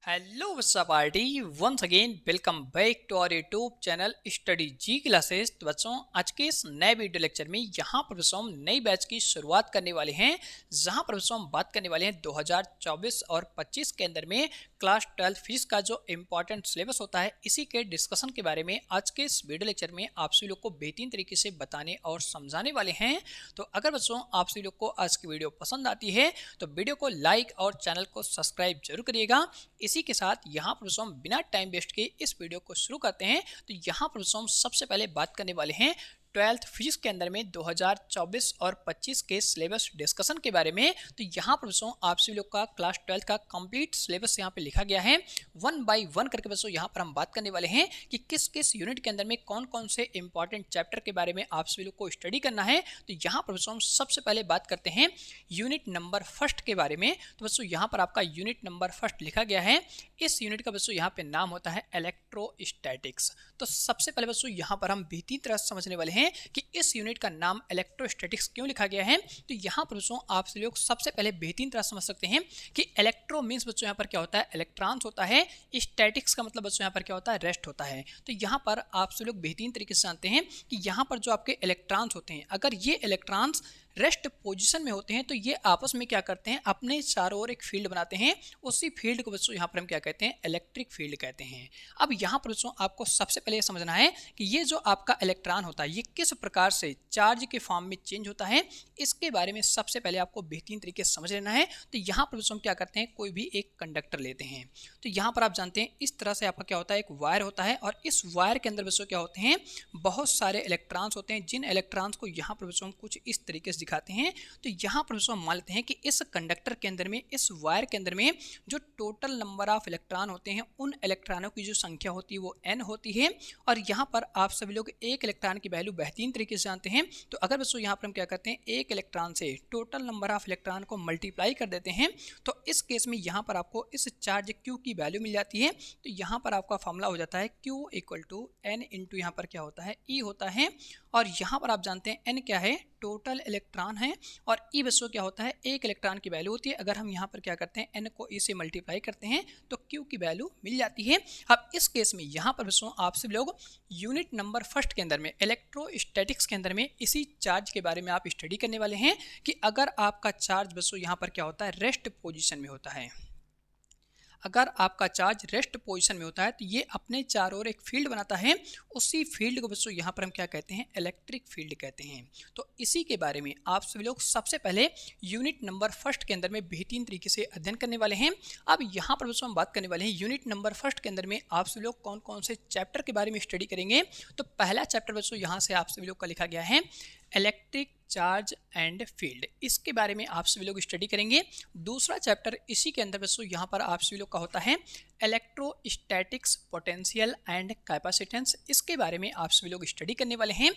Hello Vatsa party once again welcome back to our YouTube channel study ji classes. तो बच्चों आज के इस नए वीडियो लेक्चर में यहाँ पर बच्चों हम नई बैच की शुरुआत करने वाले हैं, जहाँ पर बच्चों हम बात करने वाले हैं 2024 और 25 के अंदर में क्लास 12 फिजिक्स का जो इम्पोर्टेंट सिलेबस होता है इसी के डिस्कशन के बारे में आज के इस वीडियो लेक्चर में आप सभी लोग को बेहतरीन तरीके से बताने और समझाने वाले हैं। तो अगर बच्चों आप सभी लोग को आज की वीडियो पसंद आती है तो वीडियो को लाइक और चैनल को सब्सक्राइब जरूर करिएगा। इसी के साथ यहाँ पर हम बिना टाइम वेस्ट के इस वीडियो को शुरू करते हैं। तो यहाँ पर हम सबसे पहले बात करने वाले हैं 12th फिजिक्स के अंदर में 2024 और 25 के सिलेबस डिस्कशन के बारे में। तो यहाँ पर बच्चों आप सभी लोग का क्लास 12 का कंप्लीट सिलेबस यहाँ पे लिखा गया है, वन बाय वन करके बच्चों यहाँ पर हम बात करने वाले हैं कि किस किस यूनिट के अंदर में कौन कौन से इंपॉर्टेंट चैप्टर के बारे में आप सभी लोग को स्टडी करना है। तो यहाँ पर बच्चों हम सबसे पहले बात करते हैं यूनिट नंबर फर्स्ट के बारे में। तो बच्चों यहाँ पर आपका यूनिट नंबर फर्स्ट लिखा गया है। इस यूनिट का बच्चों यहाँ पे नाम होता है इलेक्ट्रोस्टैटिक्स। तो सबसे पहले बच्चों यहाँ पर हम बेहतरीन तरह से समझने वाले हैं कि इस यूनिट का नाम इलेक्ट्रोस्टैटिक्स क्यों लिखा गया है। तो यहाँ पर बच्चों आप सभी लोग सबसे पहले बेहतरीन तरह समझ सकते हैं कि इलेक्ट्रो मीन्स बच्चों यहाँ पर क्या होता है, इलेक्ट्रॉन्स होता है। स्टैटिक्स का मतलब बच्चों यहाँ पर क्या होता है, रेस्ट होता है। तो यहाँ पर आप सभी लोग बेहतरीन तरीके से जानते हैं कि यहाँ पर जो आपके इलेक्ट्रॉन्स होते हैं, अगर ये इलेक्ट्रॉन्स रेस्ट पोजीशन में होते हैं तो ये आपस में क्या करते हैं, अपने चारों ओर एक फील्ड बनाते हैं। उसी फील्ड को बच्चों यहाँ पर हम क्या कहते हैं, इलेक्ट्रिक फील्ड कहते हैं। अब यहाँ पर बच्चों आपको सबसे पहले ये समझना है कि ये जो आपका इलेक्ट्रॉन होता है ये किस प्रकार से चार्ज के फॉर्म में चेंज होता है, इसके बारे में सबसे पहले आपको बेहतरीन तरीके से समझ लेना है। तो यहाँ पर बच्चों हम क्या करते हैं, कोई भी एक कंडक्टर लेते हैं। तो यहाँ पर आप जानते हैं इस तरह से आपका क्या होता है, एक वायर होता है और इस वायर के अंदर बच्चों क्या होते हैं, बहुत सारे इलेक्ट्रॉन्स होते हैं। जिन इलेक्ट्रॉन्स को यहाँ पर बच्चों हम कुछ इस तरीके से दिखाते हैं। तो यहाँ पर हम मान लेते हैं कि इस कंडक्टर के अंदर में, इस वायर के अंदर में जो टोटल नंबर ऑफ इलेक्ट्रॉन होते हैं उन इलेक्ट्रॉनों की जो संख्या होती है वो n होती है। और यहाँ पर आप सभी लोग एक इलेक्ट्रॉन की वैल्यू बेहतरीन तरीके से जानते हैं। तो अगर बच्चों यहाँ पर हम क्या करते हैं, एक इलेक्ट्रॉन से टोटल नंबर ऑफ इलेक्ट्रॉन को मल्टीप्लाई कर देते हैं तो इस केस में यहाँ पर आपको इस चार्ज Q की वैल्यू मिल जाती है। तो यहाँ पर आपका फॉर्मूला हो जाता है Q equal to N into यहाँ पर क्या होता है, E होता है। और यहाँ पर आप जानते हैं N क्या है, टोटल इलेक्ट्रॉन है, और E बच्चों क्या होता है, एक इलेक्ट्रॉन की वैल्यू होती है। अगर हम यहाँ पर क्या करते हैं, N को E से मल्टीप्लाई करते हैं तो Q की वैल्यू मिल जाती है। अब इस केस में यहाँ पर बच्चों आप सभी लोग यूनिट नंबर फर्स्ट के अंदर में इलेक्ट्रोस्टैटिक्स के अंदर में इसी चार्ज के बारे में आप स्टडी करने वाले हैं कि अगर आपका चार्ज बच्चों यहाँ पर क्या होता है, रेस्ट पोजिशन में होता है। अगर आपका चार्ज रेस्ट पोजीशन में होता है तो ये अपने चारों ओर एक फील्ड बनाता है। उसी फील्ड को बच्चों यहाँ पर हम क्या कहते हैं, इलेक्ट्रिक फील्ड कहते हैं। तो इसी के बारे में आप सभी लोग सबसे पहले यूनिट नंबर फर्स्ट के अंदर में बेहतरीन तरीके से अध्ययन करने वाले हैं। अब यहाँ पर बच्चों हम बात करने वाले हैं यूनिट नंबर फर्स्ट के अंदर में आप सभी लोग कौन कौन से चैप्टर के बारे में स्टडी करेंगे। तो पहला चैप्टर बच्चों यहाँ से आप सभी लोग का लिखा गया है इलेक्ट्रिक चार्ज एंड फील्ड, इसके बारे में आप सभी लोग स्टडी करेंगे। दूसरा चैप्टर इसी के अंदर बच्चों यहाँ पर आप सभी लोग का होता है इलेक्ट्रोस्टैटिक्स पोटेंशियल एंड कैपेसिटेंस, इसके बारे में आप सभी लोग स्टडी करने वाले हैं।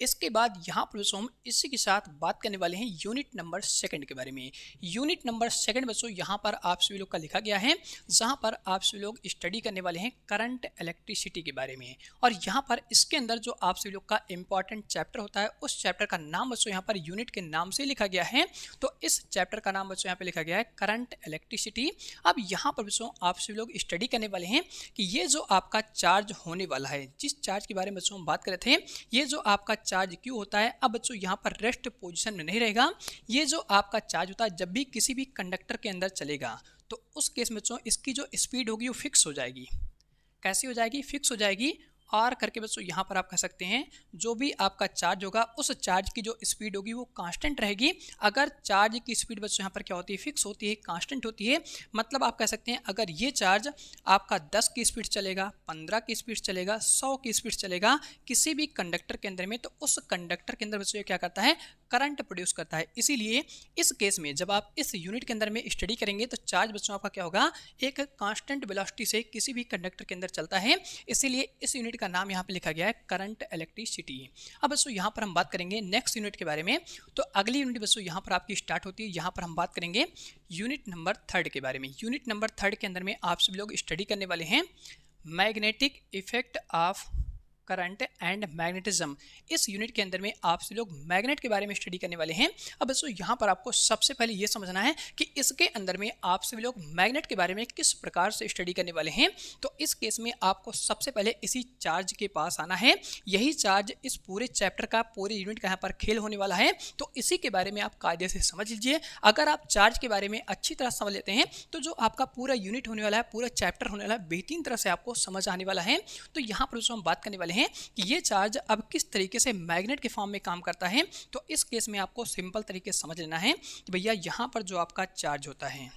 इसके बाद यहाँ पर बच्चों हम इसी के साथ बात करने वाले हैं यूनिट नंबर सेकंड के बारे में। यूनिट नंबर सेकंड बच्चों यहाँ पर आप सभी लोग का लिखा गया है, जहाँ पर आप सभी लोग स्टडी करने वाले हैं करंट इलेक्ट्रिसिटी के बारे में। और यहाँ पर इसके अंदर जो आप सभी लोग का इंपॉर्टेंट चैप्टर होता है उस चैप्टर का नाम बच्चों यहाँ पर यूनिट के नाम से लिखा गया है। तो इस चैप्टर का नाम बच्चों यहाँ पे लिखा गया है करंट इलेक्ट्रिसिटी। अब यहाँ पर बच्चों आप सभी लोग स्टडी करने वाले हैं कि ये जो आपका चार्ज होने वाला है, जिस चार्ज के बारे में बच्चों हम बात कर रहे थे, ये जो आपका चार्ज Q होता है, अब बच्चों यहाँ पर रेस्ट पोजीशन में नहीं रहेगा। ये जो आपका चार्ज होता है जब भी किसी भी कंडक्टर के अंदर चलेगा तो उस केस में बच्चों इसकी जो स्पीड होगी वो फिक्स हो जाएगी। कैसी हो जाएगी, फिक्स हो जाएगी। और करके बच्चों यहाँ पर आप कह सकते हैं जो भी आपका चार्ज होगा उस चार्ज की जो स्पीड होगी वो कांस्टेंट रहेगी। अगर चार्ज की स्पीड बच्चों यहाँ पर क्या होती है, फिक्स होती है, कांस्टेंट होती है, मतलब आप कह सकते हैं अगर ये चार्ज आपका 10 की स्पीड चलेगा, 15 की स्पीड चलेगा, 100 की स्पीड चलेगा किसी भी कंडक्टर के अंदर में, तो उस कंडक्टर के अंदर बच्चों ये क्या करता है, करंट प्रोड्यूस करता है। इसीलिए इस केस में जब आप इस यूनिट के अंदर में स्टडी करेंगे तो चार्ज बच्चों आपका क्या होगा, एक कांस्टेंट वेलोसिटी से किसी भी कंडक्टर के अंदर चलता है। इसीलिए इस यूनिट का नाम यहाँ पे लिखा गया है करंट इलेक्ट्रिसिटी। अब बच्चों यहाँ पर हम बात करेंगे नेक्स्ट यूनिट के बारे में। तो अगली यूनिट बच्चों यहाँ पर आपकी स्टार्ट होती है, यहाँ पर हम बात करेंगे यूनिट नंबर थर्ड के बारे में। यूनिट नंबर थर्ड के अंदर में आप सभी लोग स्टडी करने वाले हैं magnetic effect of current and magnetism. इस यूनिट के अंदर में आपसे लोग मैग्नेट के बारे में स्टडी करने वाले हैं। अब दोस्तों यहाँ पर आपको सबसे पहले ये समझना है कि इसके अंदर में आपसे लोग मैग्नेट के बारे में किस प्रकार से स्टडी करने वाले हैं। तो इस केस में आपको सबसे पहले इसी चार्ज के पास आना है। यही चार्ज इस पूरे चैप्टर का, पूरे यूनिट का यहाँ पर खेल होने वाला है। तो इसी के बारे में आप कायदे से समझ लीजिए। अगर आप चार्ज के बारे में अच्छी तरह समझ लेते हैं तो जो आपका पूरा यूनिट होने वाला है, पूरा चैप्टर होने वाला है, बेहतरीन तरह से आपको समझ आने वाला है। तो यहाँ पर हम बात करने वाले हैं कि ये चार्ज अब किस तरीके से मैग्नेट के फॉर्म में काम करता है। तो इस केस में आपको सिंपल तरीके से समझ लेना है कि भैया यहाँ पर जो आपका चार्ज होता है,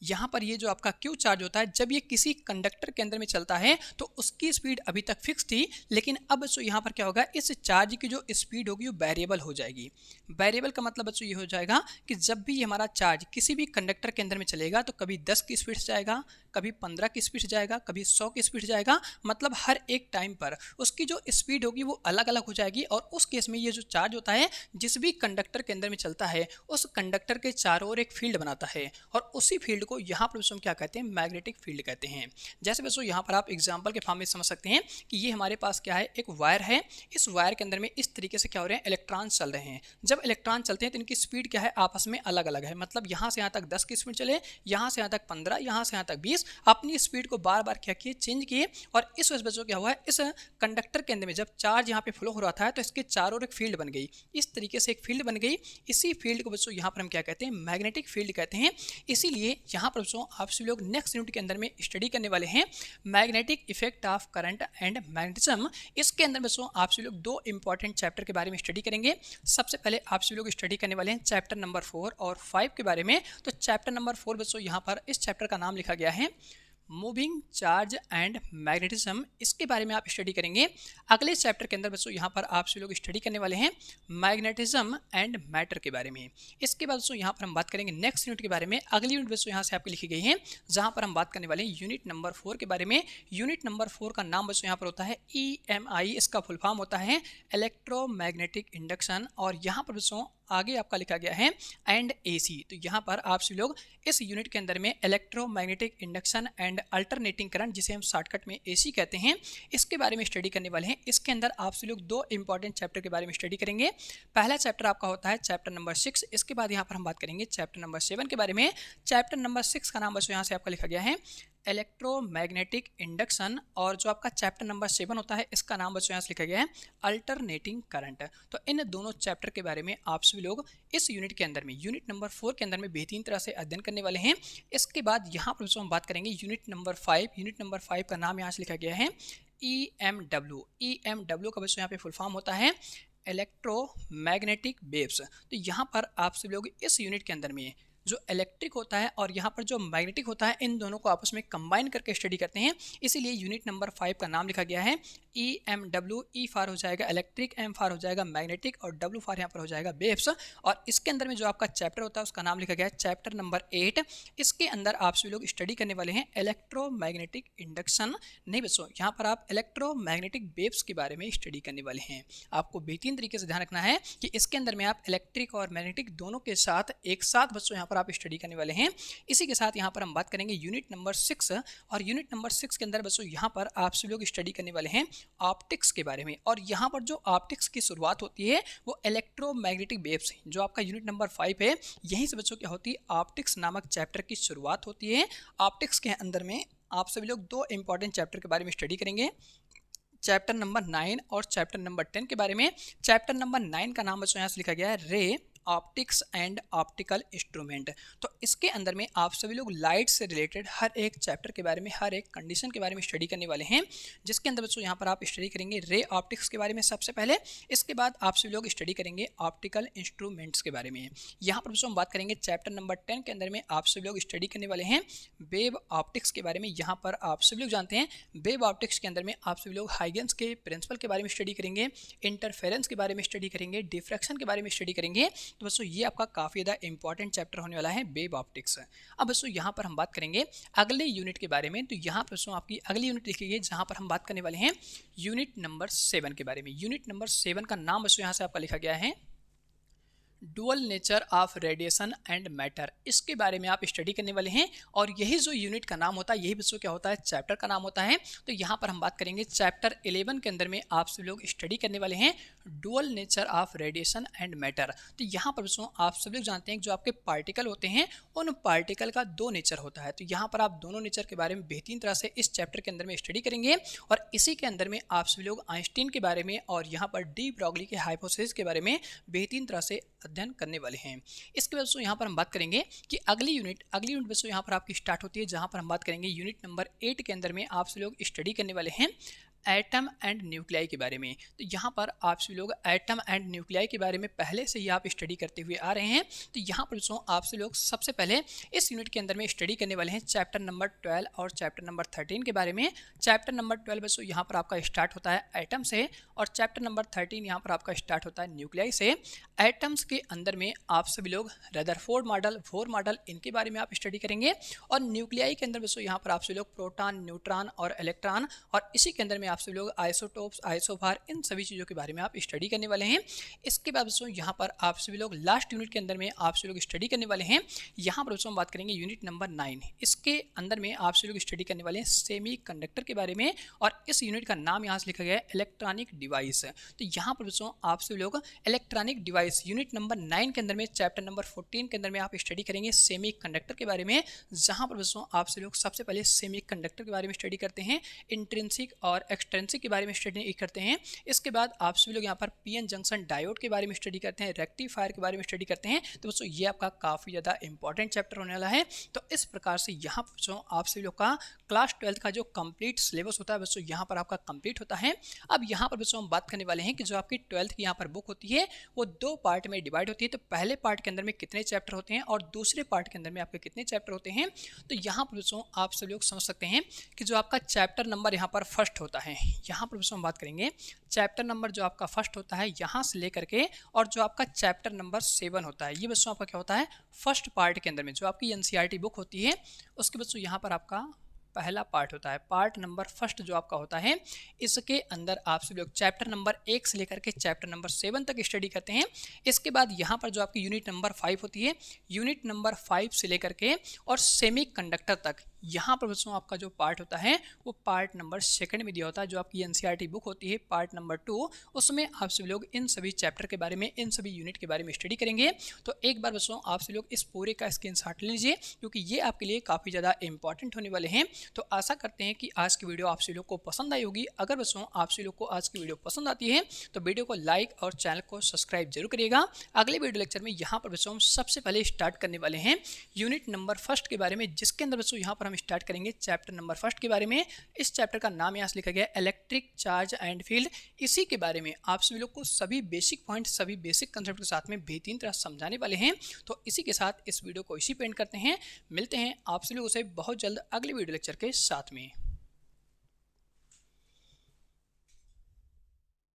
यहाँ पर ये जो आपका क्यू चार्ज होता है, जब ये किसी कंडक्टर के अंदर में चलता है तो उसकी स्पीड अभी तक फिक्स थी, लेकिन अब बच्चों यहाँ पर क्या होगा, इस चार्ज की जो स्पीड होगी वो वेरिएबल हो जाएगी। वेरिएबल का मतलब बच्चों ये हो जाएगा कि जब भी हमारा चार्ज किसी भी कंडक्टर के अंदर में चलेगा तो कभी 10 की स्पीड से जाएगा, कभी 15 की स्पीड से जाएगा, कभी 100 की स्पीड से जाएगा। मतलब हर एक टाइम पर उसकी जो स्पीड होगी वो अलग अलग हो जाएगी। और उस केस में ये जो चार्ज होता है जिस भी कंडक्टर के अंदर में चलता है उस कंडक्टर के चारों ओर एक फील्ड बनाता है, और उसी फील्ड को यहाँ पर हम क्या कहते हैं, मैग्नेटिक फील्ड कहते हैं। जैसे बच्चों यहाँ पर आप एग्जांपल के फॉर्म में समझ सकते हैं कि ये हमारे पास क्या है, एक वायर है। इस वायर के अंदर में इस तरीके से क्या हो रहे हैं, इलेक्ट्रॉन चल रहे हैं। जब इलेक्ट्रॉन चलते हैं तो इनकी स्पीड क्या है, आपस में अलग अलग है। मतलब यहाँ से यहाँ तक 10 की स्पीड चले, यहाँ से यहाँ तक 15, यहाँ से यहाँ तक 20। अपनी स्पीड को बार बार क्या किए, चेंज किए। और इस वजह से क्या हुआ है, इस कंडक्टर के अंदर में जब चार्ज यहाँ पे फ्लो हो रहा था तो इसके चारों ओर एक फील्ड बन गई। इस तरीके से एक फील्ड बन गई। इसी फील्ड को बच्चों यहाँ पर हम क्या कहते हैं, मैग्नेटिक फील्ड कहते हैं। इसीलिए यहाँ पर बच्चों आप सभी लोग नेक्स्ट यूनिट के अंदर में स्टडी करने वाले हैं magnetic effect of current and magnetism. इसके अंदर बच्चों आप सभी लोग दो इंपॉर्टेंट चैप्टर के बारे में स्टडी करेंगे। सबसे पहले आप सभी लोग स्टडी करने वाले हैं चैप्टर नंबर 4 और 5 के बारे में। तो चैप्टर नंबर 4 बच्चों यहाँ पर इस चैप्टर का नाम लिखा गया है मूविंग चार्ज एंड मैग्नेटिज्म। इसके बारे में आप स्टडी करेंगे। अगले चैप्टर के अंदर बच्चों यहाँ पर आप सभी लोग स्टडी करने वाले हैं मैग्नेटिज्म एंड मैटर के बारे में। इसके बाद बच्चों यहाँ पर हम बात करेंगे नेक्स्ट यूनिट के बारे में। अगली यूनिट बच्चों यहाँ से आपकी लिखी गई है, जहाँ पर हम बात करने वाले हैं यूनिट नंबर 4 के बारे में। यूनिट नंबर 4 का नाम बच्चों यहाँ पर होता है EMI। इसका फुल फॉर्म होता है इलेक्ट्रोमैग्नेटिक इंडक्शन। और यहाँ पर बच्चों आगे आपका लिखा गया है एंड AC। तो यहाँ पर आप सभी लोग इस यूनिट के अंदर में electromagnetic induction and alternating current, जिसे हम शॉर्टकट में AC कहते हैं, इसके बारे में स्टडी करने वाले हैं। इसके अंदर आप सभी लोग दो इंपॉर्टेंट चैप्टर के बारे में स्टडी करेंगे। पहला चैप्टर आपका होता है चैप्टर नंबर 6। इसके बाद यहाँ पर हम बात करेंगे चैप्टर नंबर 7 के बारे में। चैप्टर नंबर 6 का नाम बच्चों यहाँ से आपका लिखा गया है इलेक्ट्रोमैग्नेटिक इंडक्शन। और जो आपका चैप्टर नंबर 7 होता है इसका नाम बच्चों यहाँ से लिखा गया है अल्टरनेटिंग करंट। तो इन दोनों चैप्टर के बारे में आप सभी लोग इस यूनिट के अंदर में, यूनिट नंबर 4 के अंदर में बेहतरीन तरह से अध्ययन करने वाले हैं। इसके बाद यहाँ पर हम बात करेंगे यूनिट नंबर 5। यूनिट नंबर 5 का नाम यहाँ से लिखा गया है EMW। EMW का बच्चों यहाँ पे फुल फॉर्म होता है इलेक्ट्रोमैग्नेटिक वेव्स। तो यहाँ पर आप सभी लोग इस यूनिट के अंदर में जो इलेक्ट्रिक होता है और यहाँ पर जो मैग्नेटिक होता है, इन दोनों को आपस में कंबाइन करके स्टडी करते हैं। इसीलिए यूनिट नंबर 5 का नाम लिखा गया है EMW। E फार हो जाएगा इलेक्ट्रिक, M फार हो जाएगा मैग्नेटिक, और W फार यहाँ पर हो जाएगा वेव्स। और इसके अंदर में जो आपका चैप्टर होता है उसका नाम लिखा गया है चैप्टर नंबर 8। इसके अंदर आप सभी लोग स्टडी करने वाले हैं इलेक्ट्रोमैग्नेटिक इंडक्शन। नहीं बच्चों, यहाँ पर आप इलेक्ट्रोमैग्नेटिक वेव्स के बारे में स्टडी करने वाले हैं। आपको बेहतरीन तरीके से ध्यान रखना है कि इसके अंदर में आप इलेक्ट्रिक और मैग्नेटिक दोनों के साथ एक साथ बच्चों यहाँ पर आप स्टडी करने वाले हैं। इसी के साथ यहाँ पर हम बात करेंगे यूनिट नंबर 6। और यूनिट नंबर 6 के अंदर बच्चों यहाँ पर आप सभी लोग स्टडी करने वाले हैं ऑप्टिक्स के बारे में। और यहाँ पर जो ऑप्टिक्स की शुरुआत होती है वो इलेक्ट्रोमैग्नेटिक वेव्स है। जो आपका यूनिट नंबर 5 है, यहीं से बच्चों क्या होती है, ऑप्टिक्स नामक चैप्टर की शुरुआत होती है। ऑप्टिक्स के अंदर में आप सभी लोग दो इंपॉर्टेंट चैप्टर के बारे में स्टडी करेंगे, चैप्टर नंबर 9 और चैप्टर नंबर 10 के बारे में। चैप्टर नंबर 9 का नाम बच्चों यहाँ से लिखा गया है ray optics and optical instrument. तो इसके अंदर में आप सभी लोग लाइट से रिलेटेड हर एक चैप्टर के बारे में, हर एक कंडीशन के बारे में स्टडी करने वाले हैं। जिसके अंदर बच्चों यहाँ पर आप स्टडी करेंगे रे ऑप्टिक्स के बारे में सबसे पहले। इसके बाद आप सभी लोग स्टडी करेंगे ऑप्टिकल इंस्ट्रूमेंट्स के बारे में। यहाँ पर बच्चों हम बात करेंगे चैप्टर नंबर 10 के अंदर में आप सभी लोग स्टडी करने वाले हैं वेव ऑप्टिक्स के बारे में। यहाँ पर आप सभी लोग जानते हैं वेव ऑप्टिक्स के अंदर में आप सभी लोग हाइगन्स के प्रिंसिपल के बारे में स्टडी करेंगे, इंटरफेरेंस के बारे में स्टडी करेंगे, डिफ्रैक्शन के बारे में स्टडी करेंगे। तो बच्चों ये आपका काफ़ी ज़्यादा इंपॉर्टेंट चैप्टर होने वाला है वेव ऑप्टिक्स। अब बच्चों यहाँ पर हम बात करेंगे अगले यूनिट के बारे में। तो यहाँ पर बच्चों आपकी अगली यूनिट लिखी गई है जहाँ पर हम बात करने वाले हैं यूनिट नंबर 7 के बारे में। यूनिट नंबर 7 का नाम बच्चों यहाँ से आपका लिखा गया है dual nature of radiation and matter, इसके बारे में आप स्टडी करने वाले हैं। और यही जो यूनिट का नाम होता है, यही बच्चों क्या होता है, चैप्टर का नाम होता है। तो यहाँ पर हम बात करेंगे चैप्टर 11 के अंदर में आप सभी लोग स्टडी करने वाले हैं dual nature of radiation and matter. तो यहाँ पर बच्चों आप सभी लोग जानते हैं कि जो आपके पार्टिकल होते हैं उन पार्टिकल का दो नेचर होता है। तो यहाँ पर आप दोनों नेचर के बारे में बेहतरीन तरह से इस चैप्टर के अंदर में स्टडी करेंगे। और इसी के अंदर में आप सभी लोग आइंस्टीन के बारे में और यहाँ पर डी ब्रॉगली के हाइपोथेसिस के बारे में बेहतरीन तरह से अध्ययन करने वाले हैं। इसके बाद दोस्तों यहाँ पर हम बात करेंगे कि अगली यूनिट दोस्तों यहाँ पर आपकी स्टार्ट होती है, जहाँ पर हम बात करेंगे यूनिट नंबर 8 के अंदर में आप सभी लोग स्टडी करने वाले हैं एटम एंड न्यूक्लियाई के बारे में। तो यहाँ पर आप सभी लोग एटम एंड न्यूक्लियाई के बारे में पहले से ही आप स्टडी करते हुए आ रहे हैं। तो यहाँ पर दोस्तों आप सभी लोग सबसे पहले इस यूनिट के अंदर में स्टडी करने वाले हैं चैप्टर नंबर 12 और चैप्टर नंबर 13 के बारे में। चैप्टर नंबर 12 दोस्तों यहाँ पर आपका स्टार्ट होता है एटम से और चैप्टर नंबर 13 यहाँ पर आपका स्टार्ट होता है न्यूक्लियाई से। एटम्स के अंदर में आप सभी लोग रदरफोर्ड मॉडल, बोर मॉडल, इनके बारे में आप स्टडी करेंगे। और न्यूक्लियाई के अंदर दोस्तों यहाँ पर आप सभी लोग प्रोटॉन, न्यूट्रॉन और इलेक्ट्रॉन, और इसी के अंदर में आप सभी लोग आइसोटोप्स, आइसोबार, इन सभी चीज़ों के बारे में आप स्टडी करने वाले हैं। इसके बाद दोस्तों यहाँ पर आप सभी लोग लास्ट यूनिट के अंदर में आप सभी लोग स्टडी करने वाले हैं। यहाँ पर दोस्तों हम बात करेंगे यूनिट नंबर 9। इसके अंदर में आप सभी लोग स्टडी करने वाले हैं सेमी कंडक्टर के बारे में, और इस यूनिट का नाम यहाँ से लिखा गया है इलेक्ट्रॉनिक डिवाइस। तो यहाँ पर दोस्तों आप सभी लोग इलेक्ट्रॉनिक डिवाइस यूनिट नंबर 9 के अंदर में चैप्टर नंबर 14 के अंदर में आप स्टडी करेंगे सेमी कंडक्टर के बारे में, जहाँ पर दोस्तों आप सभी लोग सबसे पहले सेमी कंडक्टर के बारे में स्टडी करते हैं, इंट्रिंसिक और एक्सट्रिंसिक के बारे में स्टडी करते हैं। इसके बाद आप सभी लोग यहाँ पर पीएन जंक्शन डायोड के बारे में स्टडी करते हैं, रेक्टिफायर के बारे में स्टडी करते हैं। तो दोस्तों ये आपका काफ़ी ज़्यादा इंपॉर्टेंट चैप्टर होने वाला है। तो इस प्रकार से यहाँ पर दोस्तों आप सभी लोग का क्लास 12 का जो कंप्लीट सिलेबस होता है दोस्तों यहाँ पर आपका कंप्लीट होता है। अब यहाँ पर दोस्तों हम बात करने वाले हैं कि जो आपकी 12th की यहाँ पर बुक होती है वो दो पार्ट में डिवाइड होती है। तो पहले पार्ट के अंदर में कितने चैप्टर होते हैं और दूसरे पार्ट के अंदर में आपके कितने चैप्टर होते हैं। तो यहाँ पर दोस्तों आप सभी लोग समझ सकते हैं कि जो आपका चैप्टर नंबर यहाँ पर फर्स्ट होता है, यहाँ पर दोस्तों हम बात करेंगे चैप्टर नंबर जो आपका फर्स्ट होता है यहाँ से लेकर के, और जो आपका चैप्टर नंबर 7 होता है, ये बच्चों आपका क्या होता है फर्स्ट पार्ट के अंदर में। जो आपकी एनसीईआरटी बुक होती है उसके बच्चों यहाँ पर आपका पहला पार्ट होता है, पार्ट नंबर फर्स्ट जो आपका होता है। इसके अंदर आप सभी लोग चैप्टर नंबर 1 से लेकर के चैप्टर नंबर 7 तक स्टडी करते हैं। इसके बाद यहाँ पर जो आपकी यूनिट नंबर 5 होती है, यूनिट नंबर 5 से लेकर के और सेमी कंडक्टर तक, यहाँ पर बच्चों आपका जो पार्ट होता है वो पार्ट नंबर 2 में दिया होता है। जो आपकी एनसीईआरटी बुक होती है पार्ट नंबर 2, उसमें आप सभी लोग इन सभी चैप्टर के बारे में, इन सभी यूनिट के बारे में स्टडी करेंगे। तो एक बार बच्चों आप सभी लोग इस पूरे का स्क्रीनशॉट ले लीजिए, क्योंकि ये आपके लिए काफ़ी ज़्यादा इंपॉर्टेंट होने वाले हैं। तो आशा करते हैं कि आज की वीडियो आप सभी लोग को पसंद आई होगी। अगर बच्चों आप सभी लोग को आज की वीडियो पसंद आती है तो वीडियो को लाइक और चैनल को सब्सक्राइब जरूर करिएगा। अगले वीडियो लेक्चर में यहाँ पर बच्चों हम सबसे पहले स्टार्ट करने वाले हैं यूनिट नंबर 1 के बारे में, जिसके अंदर बच्चों यहाँ पर हम स्टार्ट करेंगे चैप्टर नंबर 1 के बारे में। इस चैप्टर का नाम यहाँ से लिखा गया है इलेक्ट्रिक चार्ज एंड फील्ड। इसी के बारे में आप सभी लोग को सभी बेसिक पॉइंट, सभी बेसिक कंसेप्ट के साथ में बेहतरीन तरह समझाने वाले हैं। तो इसी के साथ इस वीडियो को इसी पे एंड करते हैं। मिलते हैं आप सभी लोगों से बहुत जल्द अगले वीडियो लेक्चर के साथ में।